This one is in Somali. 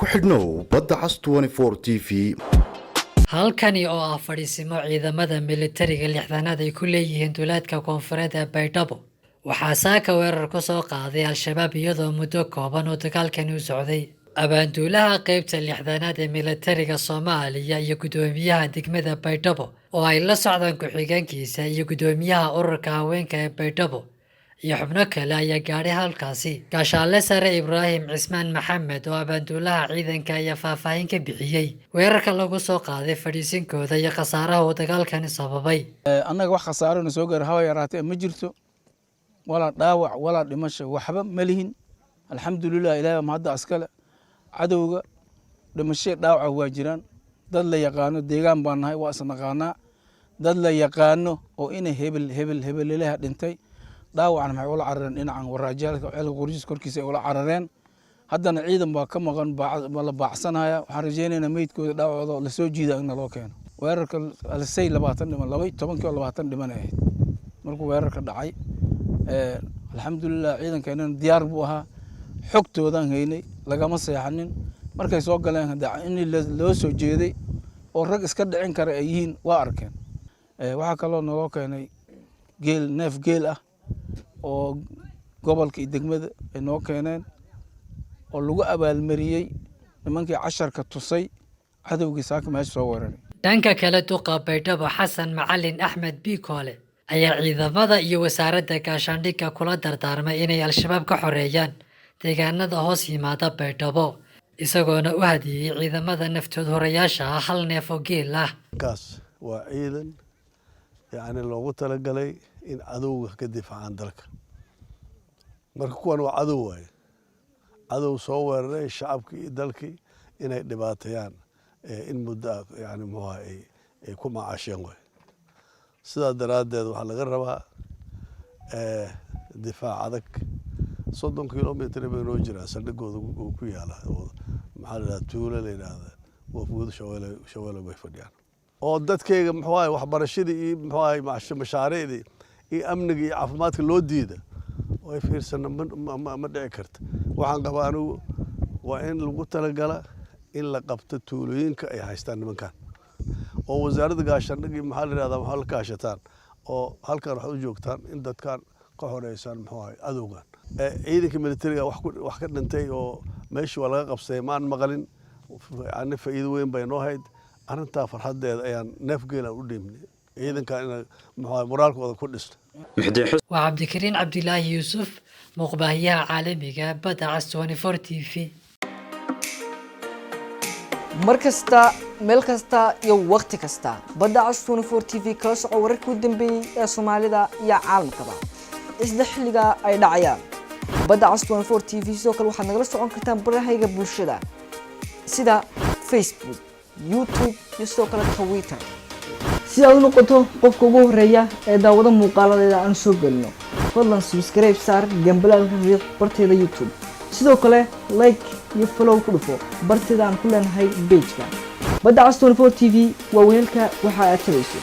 ku xidhnow badda cas 24 TV. halkani oo ah fadhiisimo ciidamada militariga lixdanaad ay ku leeyihiin duleedka koonfureed ee Baydhabo waxaa saaka weerar ku soo qaaday al-shabaab iyadoo muddo kooban oo dagaalkani u socday abaanduulaha qaybta lixdanaad ee militariga Soomaaliya iyo gudoomiyaha degmada Baydhabo oo ay la socdaan ku-xigeenkiisa iyo gudoomiyaha ururka haweenka ee Baydhabo iyo xubno kale ayaa gaadhay halkaasi gaashaale sare Ibraahim Cismaan Maxamed oo abaanduulaha ciidanka ayaa faahfaahin ka bixiyay weerarka lagu soo qaaday fadhiisinkooda iyo khasaaraha uu dagaalkani sababay annaga wax khasaaro na soo gaaray hawa yaraatee ma jirto wala dhaawac wala dhimasho waxba ma lihin alxamdulillaah ilaahay ma hadda askale cadowga dhimasho dhaawac waa jiraan dad la yaqaano deegaan baan nahay waa isnaqaanaa dad la yaqaano oo inay hebel ilaha dhintay dhaawacna maxay ula carareen dhinacan waraajaalka ceelka qorjiis korkiisa ay ula carareen haddana ciidan baa ka maqan la baacsanaya waxaan rajaynaynaa meydkooda dhaawacooda la soo jiida in loo keeno weerarka alisay 20 dhiman 12 dhiman ahayd markuu weerarka dhacay alxamdulillaah ciidankeena diyaar buu ahaa xogtoodan haynay lagama seexanin markay soo galeen in loo soo jeeday oo rag iska dhicin kara ay yihiin waa arkeen waxaa kaloo naloo keenay neef geel ah oo gobolka iyo degmada ay noo keeneen oo lagu abaalmariyay nimankii casharka tusay cadowgii saaka meesha soo weeraray dhanka kale duqa Baydhabo Xasan Macalin Axmed Bikoole ayaa ciidamada iyo wasaaradda gaashaandhigga kula dardaarmay inay al-shabaab ka xoreeyaan deegaanada hoos yimaada Baydhabo isagoona u hadiyay ciidamada naftood horeyaasha ah hal neef oo geel ah kaas waa ciidan loogu talagalay in cadowga ka difaacaan dalka marka kuwan waa cadow waaye cadow soo weeraray shacabkii iyo dalkii inay dhibaateeyaan in muddo ay ku macaasheen waaye sidaa daraaddeed waxaa laga rabaa difaac adag 30 kilomitir bay noo jiraan saldhigooda ku yaala maxaa la yidhahdaa tuulo la yidhaahdaa wafguud shabeelle bay fadhiyaan oo dadkayga waxbarashadii iyo mashaariicdii iyo amniga iyo caafimaadka loo diida oo ay fiirsana ma dhici karta waxaan qabaa anigu waa in lagu talagala in la qabto tuulooyinka ay haystaan nimankan oo wasaaradda gaashaandhigga iyo maxaa la yidhahdaa waxaa la kaashataan oo halkan waxaad u joogtaan in dadkan ka xoreysaan cadowgan ciidanka militariga wax ka dhintay oo meeshii waa laga qabsaday maan maqalin faa'iido weyn bay noo hayd arrintaa farxadeeda ayaan neef geel u dhiibnay ciidanka in moraalkooda ku dhisto waa Cabdikariin Cabdilaahi Yuusuf muqbaahiyaha caalamiga badda cas 24 TV markasta meel kasta iyo waqti kasta badda cas 24 TV kala soco wararkii u dambeeyay ee Soomaalida iyo caalamkaba isla xilliga ay dhacayaan badda cas 24 TV sidoo kale waxaad nagala socon kartaan barahayga bulshada sida Facebook YouTube iyo sidoo kale Twitter si aad u noqoto qofka ugu horeeya ee daawada muuqaaladeeda aan soo galno fadlan subscribe saar gambalaalka riiq barteeda YouTube sidoo kale like iyo follow ku dhufo barteeda aan ku leenahay page-ka badda cas 24 TV waa weelka waxa aad tabayso